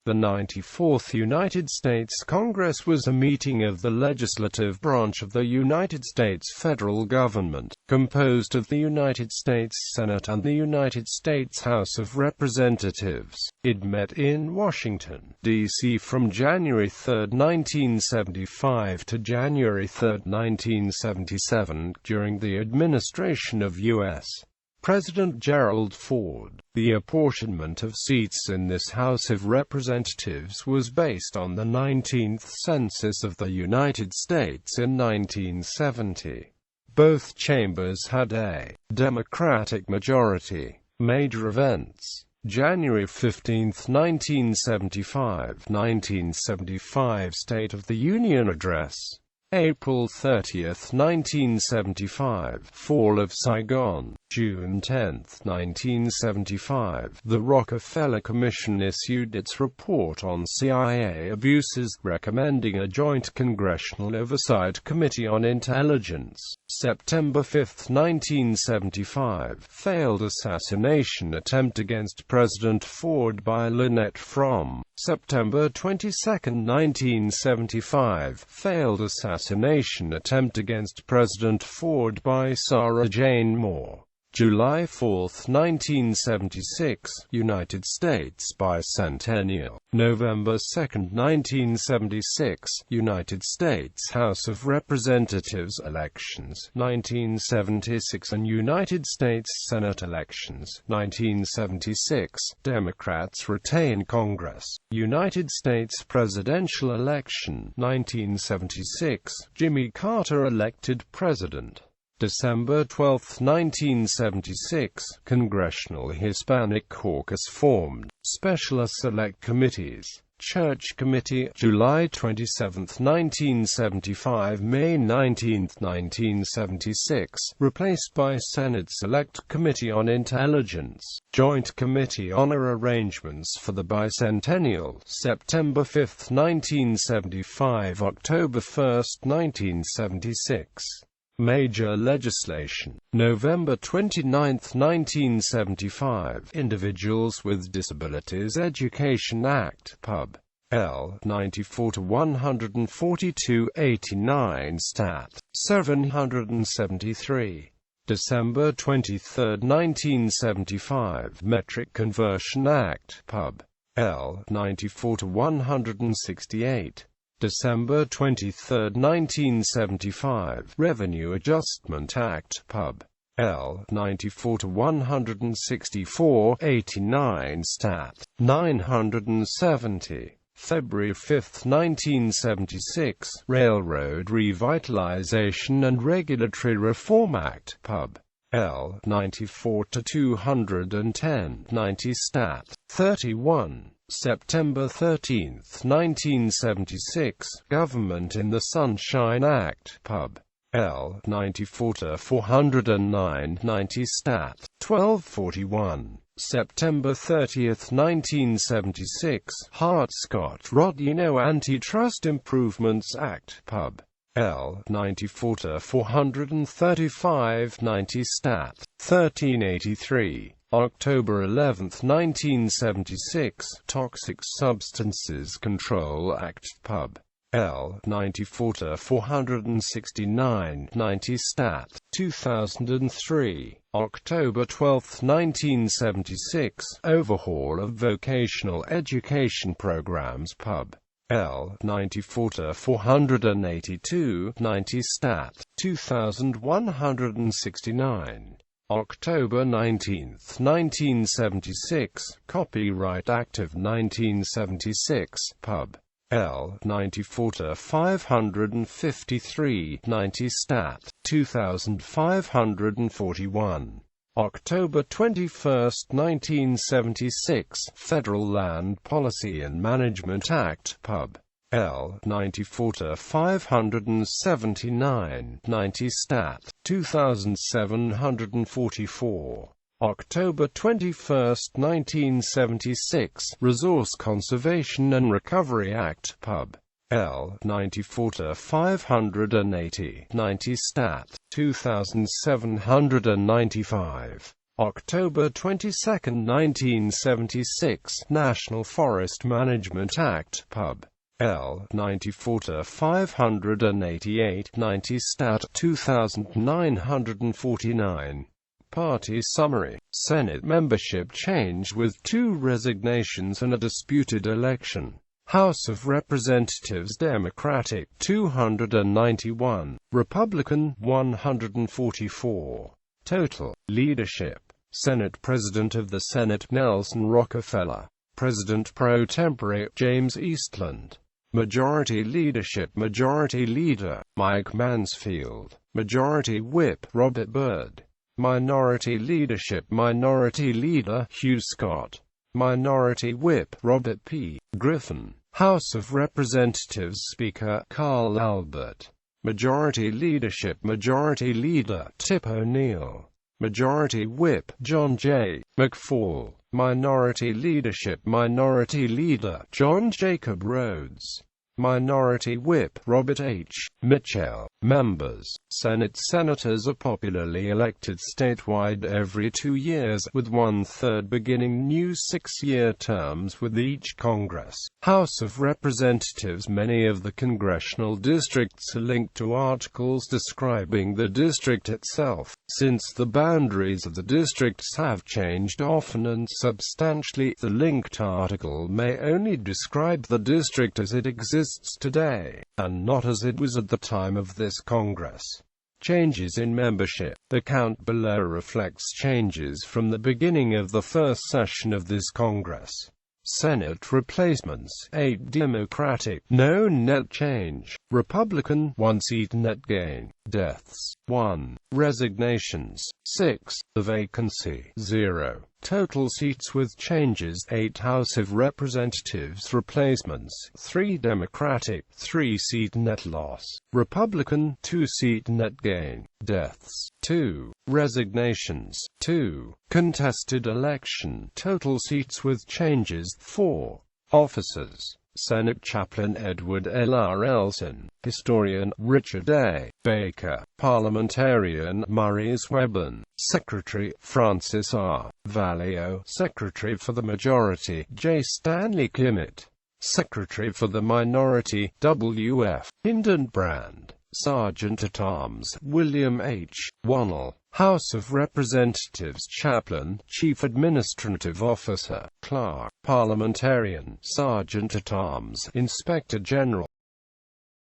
The 94th United States Congress was a meeting of the legislative branch of the United States federal government, composed of the United States Senate and the United States House of Representatives. It met in Washington, D.C. from January 3, 1975 to January 3, 1977, during the administration of U.S.President Gerald Ford. The apportionment of seats in this House of Representatives was based on the 19th Census of the United States in 1970. Both chambers had a Democratic majority. Major events: January 15, 1975 – 1975 State of the Union Address. April 30, 1975 – Fall of Saigon. June 10, 1975 – The Rockefeller Commission issued its report on CIA abuses, recommending a joint Congressional Oversight Committee on Intelligence. September 5, 1975 – Failed assassination attempt against President Ford by Lynette Fromm. September 22, 1975 – Failed assassination attempt against President Ford by Sarah Jane Moore. July 4, 1976 – United States Bicentennial. November 2, 1976 – United States House of Representatives elections, 1976 and United States Senate elections, 1976 – Democrats retain Congress. United States presidential election, 1976 – Jimmy Carter elected president. December 12, 1976 – Congressional Hispanic Caucus formed. Special Select Committees. Church Committee. July 27, 1975 – May 19, 1976 – replaced by Senate Select Committee on Intelligence. Joint Committee Honor Arrangements for the Bicentennial. September 5, 1975 – October 1, 1976. Major legislation. November 29, 1975 – Individuals with Disabilities Education Act, Pub. L. 94-142-89 Stat. 773. December 23, 1975 – Metric Conversion Act, Pub. L. 94-168. December 23, 1975 – Revenue Adjustment Act, Pub. L. 94-164-89 Stat. 970. February 5, 1976 – Railroad Revitalization and Regulatory Reform Act, Pub. L. 94-210 90 Stat. 31. September 13, 1976 – Government in the Sunshine Act, Pub. L. 94-409 90 Stat. 1241. September 30, 1976 – Hart-Scott-Rodino Antitrust Improvements Act, Pub. L. 94-435 90 Stat. 1383. October 11, 1976 – Toxic Substances Control Act, Pub. L. 94-469 90 Stat. 2003. October 12, 1976 – Overhaul of Vocational Education Programs, Pub. L. 94-482 90 Stat. 2169. October 19, 1976 – Copyright Act of 1976, Pub. L. 94-553 90 Stat. 2541. October 21, 1976 – Federal Land Policy and Management Act, Pub. L. 94-579 90 Stat. 2744. October 21, 1976 – Resource Conservation and Recovery Act, Pub. L. 94-580 90 Stat. 2795. October 22, 1976, National Forest Management Act, Pub. L. 94-588-90 Stat. 2949. Party Summary. Senate membership change with 2 resignations and a disputed election. House of Representatives Democratic 291, Republican 144. Total. Leadership. Senate President of the Senate Nelson Rockefeller. President pro tempore James Eastland. Majority Leadership Majority Leader Mike Mansfield. Majority Whip Robert Byrd. Minority Leadership Minority Leader Hugh Scott. Minority Whip Robert P. Griffin. House of Representatives Speaker Carl Albert. Majority Leadership Majority Leader Tip O'Neill. Majority Whip John J. McFall. Minority Leadership Minority Leader John Jacob Rhodes. Minority Whip Robert H. Mitchell. Members. Senate senators are popularly elected statewide every 2 years, with 1/3 beginning new 6-year terms with each Congress. House of Representatives. Many of the congressional districts are linked to articles describing the district itself, since the boundaries of the districts have changed often and substantially. The linked article may only describe the district as it exists today, and not as it was at the time of this Congress. Changes in membership. The count below reflects changes from the beginning of the first session of this Congress. Senate replacements: 8 Democratic, no net change. Republican, 1 seat net gain. Deaths: 1. Resignations: 6. The vacancy: 0. Total seats with changes: 8 House of Representatives replacements: 3 Democratic, 3 seat net loss. Republican, 2 seat net gain. Deaths: 2. Resignations: 2. Contested election. Total seats with changes: 4. Officers: Senate Chaplain Edward L.R. Elson. Historian Richard A. Baker. Parliamentarian Maurice Webben. Secretary Francis R. Valeo. Secretary for the Majority J. Stanley Kimmitt. Secretary for the Minority W.F. Hindenbrand. Sergeant-at-Arms William H. Wannell. House of Representatives Chaplain, Chief Administrative Officer, Clerk. Parliamentarian, Sergeant-at-Arms, Inspector General.